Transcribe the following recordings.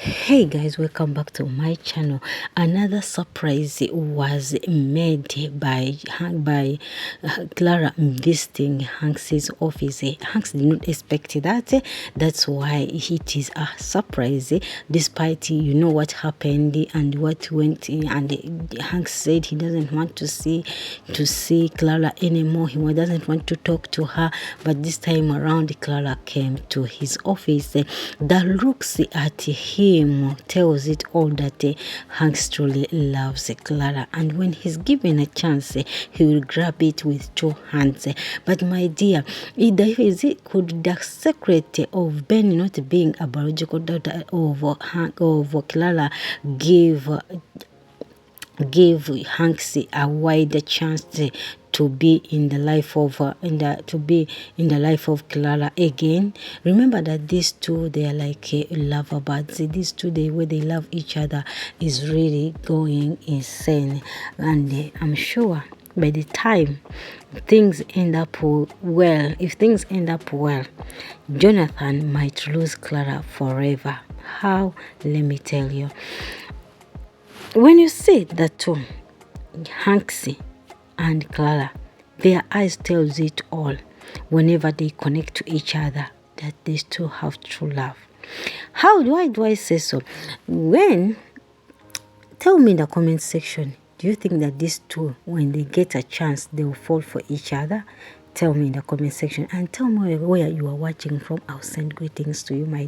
Hey guys, welcome back to my channel. Another surprise was made by Clara visiting Hanks's office. Hanks did not expect that. That's why it is a surprise, despite you know what happened and what went in. And Hanks said he doesn't want to see Clara anymore. He doesn't want to talk to her. But this time around, Clara came to his office. The looks at him tells it all that Hanks truly loves Clara, and when he's given a chance, he will grab it with two hands. But my dear, could the secret of Ben not being a biological daughter of Clara give Hanks a wider chance to be in the life of Clara again? Remember that these two, they are like lovebirds. These two, the way they love each other is really going insane, and I'm sure by the time things end up well, if things end up well, Jonathan might lose Clara forever. How? Let me tell you. When you see the two, Hanksy and Clara, their eyes tells it all. Whenever they connect to each other, that these two have true love. Why do I say so? Tell me in the comment section, do you think that these two, when they get a chance, they will fall for each other? Tell me in the comment section, and tell me where you are watching from. I'll send greetings to you, my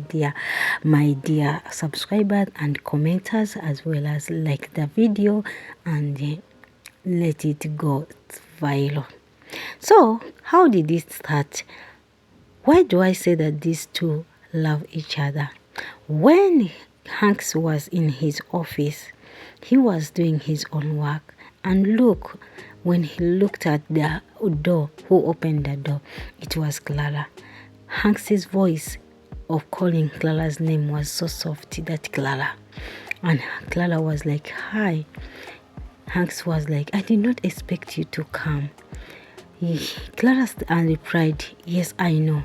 dear subscribers and commenters, as well as like the video and let it go viral. So how did it start? Why do I say that these two love each other? When Hanks was in his office, he was doing his own work, and look, when he looked at the door, who opened the door? It was Clara. Hanks's voice of calling Clara's name was so soft, that Clara. And Clara was like, hi. Hanks was like, I did not expect you to come. Clara replied, yes, I know,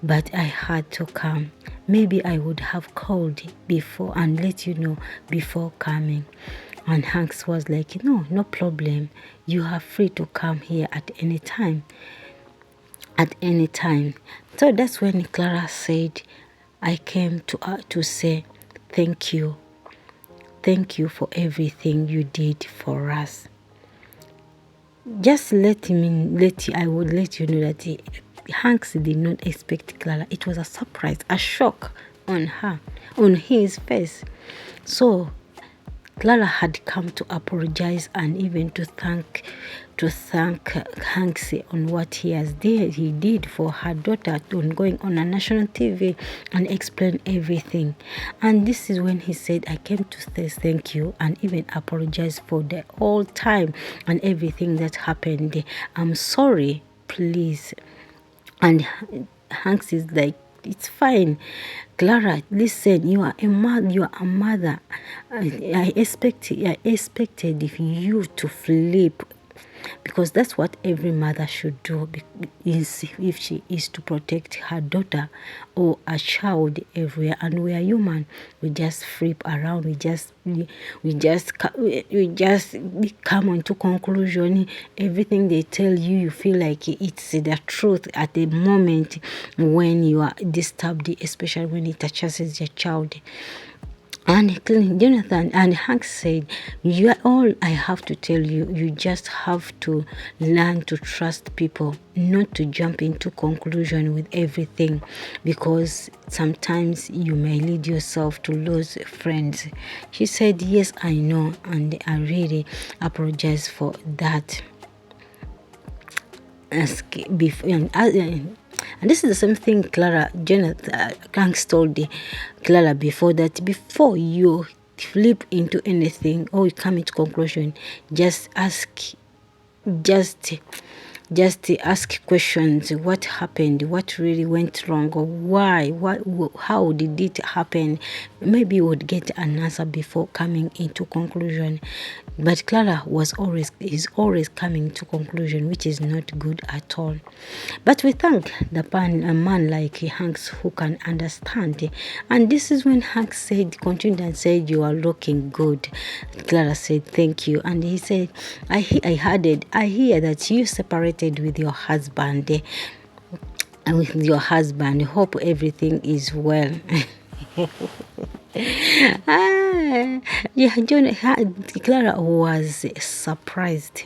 but I had to come. Maybe I would have called before and let you know before coming. And Hanks was like, no problem. You are free to come here at any time. At any time. So that's when Clara said, I came to say thank you. Thank you for everything you did for us. Just I would let you know that Hanks did not expect Clara. It was a surprise, a shock on his face. So Clara had come to apologize and even to thank Hanks on what he did for her daughter, on going on a national TV and explain everything. And this is when he said, I came to say thank you and even apologize for the whole time and everything that happened. I'm sorry, please. And Hanks is like, it's fine, Clara, listen, you are a mother. I expected if you to flip, because that's what every mother should do, if she is to protect her daughter or a child everywhere. And we are human, we just flip around, we just come on to conclusion. Everything they tell you, you feel like it's the truth at the moment when you are disturbed, especially when it touches your child. And Jonathan and Hanks said, all I have to tell you, you just have to learn to trust people, not to jump into conclusion with everything, because sometimes you may lead yourself to lose friends. She said, yes, I know, and I really apologize for that. And this is the same thing Jonathan Hanks told Clara before, that before you flip into anything or you come into conclusion, just just ask questions. What happened? What really went wrong? Or why? How did it happen? Maybe you would get an answer before coming into conclusion. But Clara is always coming to conclusion, which is not good at all. But we thank a man like Hanks who can understand. And this is when Hanks continued and said, "You are looking good." Clara said, "Thank you." And he said, I hear that you separated with your husband. Hope everything is well. Clara was surprised.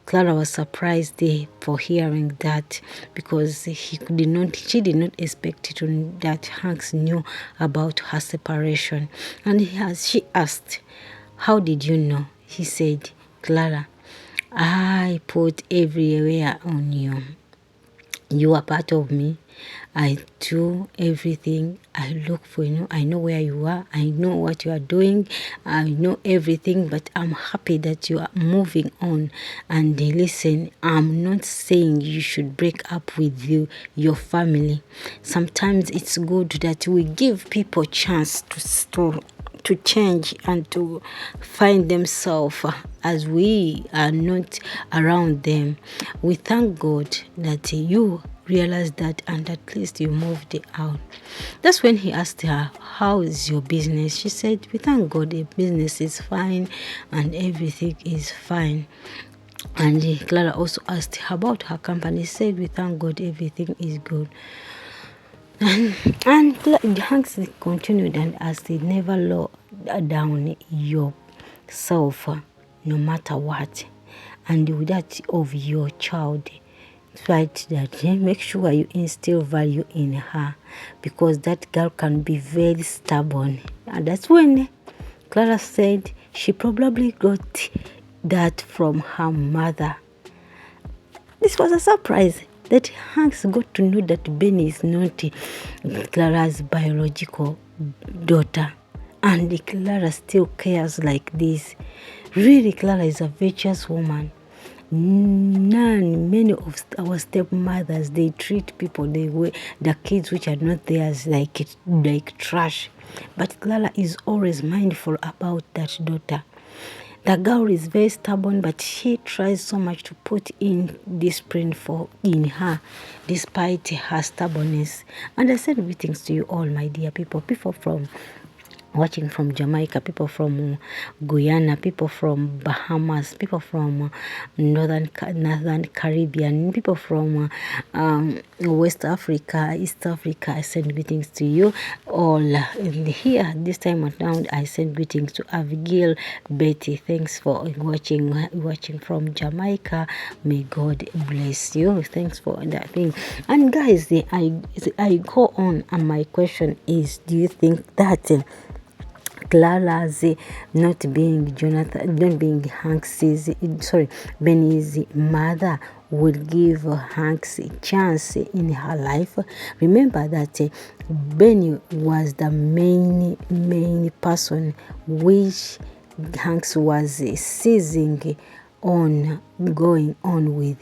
Clara was surprised for hearing that, because she did not expect that Hanks knew about her separation. And she asked, "How did you know?" He said, "Clara, I put everywhere on you. You are part of me. I do everything. I look for you. I know where you are. I know what you are doing. I know everything, but I'm happy that you are moving on. And listen, I'm not saying you should break up with your family. Sometimes it's good that we give people a chance to change and to find themselves as we are not around them. We thank God that you realized that, and at least you moved it out." That's when he asked her, "How is your business?" She said, "We thank God the business is fine and everything is fine." And Clara also asked her about her company. She said, "We thank God everything is good." And Hanks continued and asked, "Never lower down yourself, no matter what, and with that of your child. Right, that make sure you instill value in her, because that girl can be very stubborn." And that's when Clara said she probably got that from her mother. This was a surprise that Hanks got to know that Benny is not Clara's biological daughter. And Clara still cares like this. Really, Clara is a virtuous woman. Many of our stepmothers, they treat the kids which are not theirs like trash. But Clara is always mindful about that daughter. The girl is very stubborn, but she tries so much to put in discipline in her, despite her stubbornness. And I said greetings to you all, my dear people from watching from Jamaica, people from Guyana, people from Bahamas, people from Northern Caribbean, people from West Africa, East Africa. I send greetings to you all. Here, this time around, I send greetings to Abigail, Betty. Thanks for watching from Jamaica. May God bless you. Thanks for that thing. And guys, I go on, and my question is, do you think that Clara's not being Benny's mother would give Hanks a chance in her life? Remember that Benny was the main person which Hanks was seizing on, going on with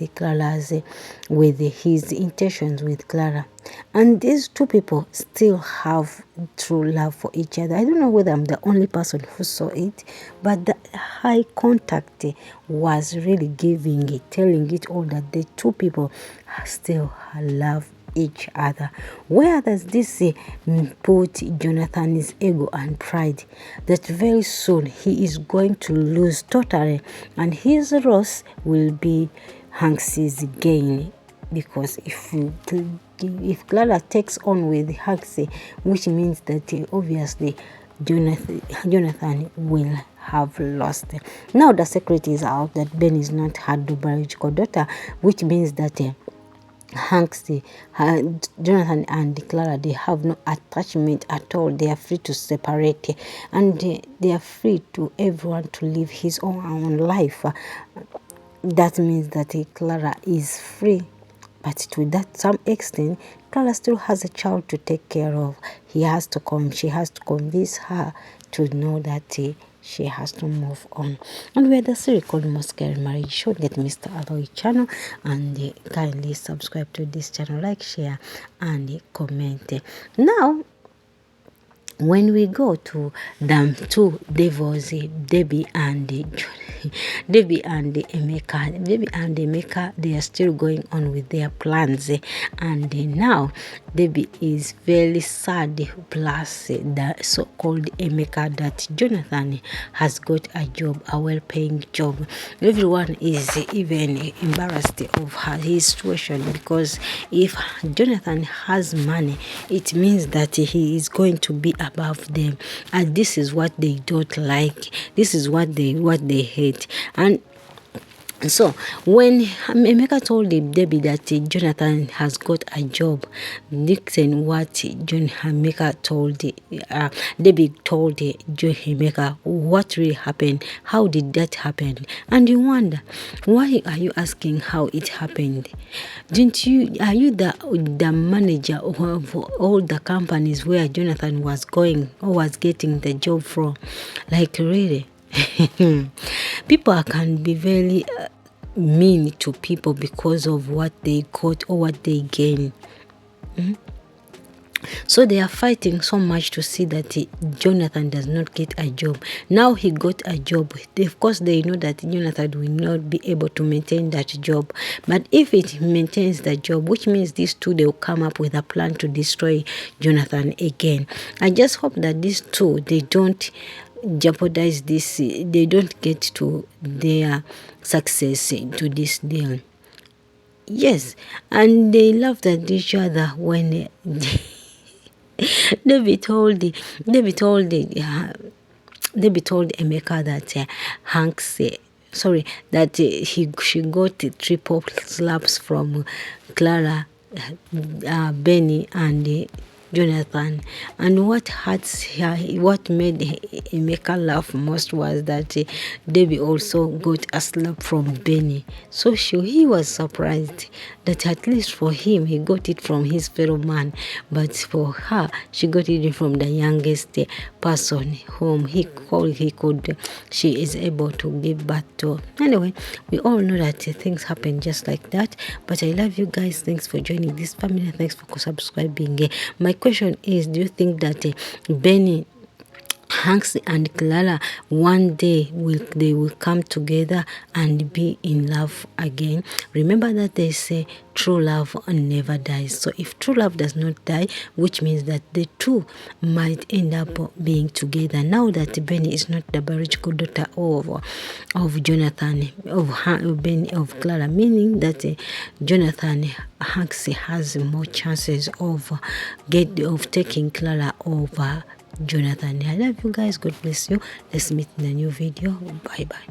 his intentions with Clara. And these two people still have true love for each other. I don't know whether I'm the only person who saw it, but the high contact was really telling it all that the two people still love each other. Where does this put Jonathan's ego and pride? That very soon he is going to lose totally, and his loss will be Hanks's gain. Because if Clara takes on with Hanks, which means that obviously Jonathan will have lost. Now the secret is out that Ben is not her biological daughter, which means that Hanks, Jonathan and Clara, they have no attachment at all. They are free to separate, and they are free to everyone to live his own life. That means that Clara is free, but to some extent, Clara still has a child to take care of. She has to convince her to know that she has to move on. And we are the series called Must Marriage Show. Get Mr ALOY channel and kindly subscribe to this channel, like, share, and comment. Now, when we go to them two devils, Debbie and Debbie and Emeka, they are still going on with their plans, and now Debbie is very sad. Plus, the so-called Emeka, that Jonathan has got a job, a well-paying job. Everyone is even embarrassed of his situation, because if Jonathan has money, it means that he is going to be above them, and this is what they don't like. This is what they hate. And so when Emeka told Debbie that Jonathan has got a job, listen what Emeka told Debbie told Emeka what really happened. How did that happen? And you wonder, why are you asking how it happened? Are you the manager of all the companies where Jonathan was going or was getting the job from? Like, really? People can be very mean to people because of what they got or what they gain. So they are fighting so much to see that Jonathan does not get a job. Now he got a job. Of course, they know that Jonathan will not be able to maintain that job. But if it maintains the job, which means these two, they will come up with a plan to destroy Jonathan again. I just hope that these two, they don't jeopardize this. They don't get to their success to this deal. Yes, and they laughed at each other when Debbie told Emeka that Hanks, that she got triple slaps from Clara, Benny, and Jonathan. And what made Emeka laugh most was that Debbie also got a slap from Benny. So he was surprised that at least for him, he got it from his fellow man, but for her, she got it from the youngest person whom she is able to give birth to. Anyway, we all know that things happen just like that, but I love you guys. Thanks for joining this family. Thanks for subscribing. My question is, do you think that Benny, Hanks, and Clara one day will come together and be in love again? Remember that they say true love never dies. So if true love does not die, which means that the two might end up being together. Now that Benny is not the biological daughter of Jonathan, of Benny, of Clara, meaning that Jonathan Hanks has more chances of taking Clara over Jonathan. I love you guys. God bless you. Let's meet in a new video. Bye bye.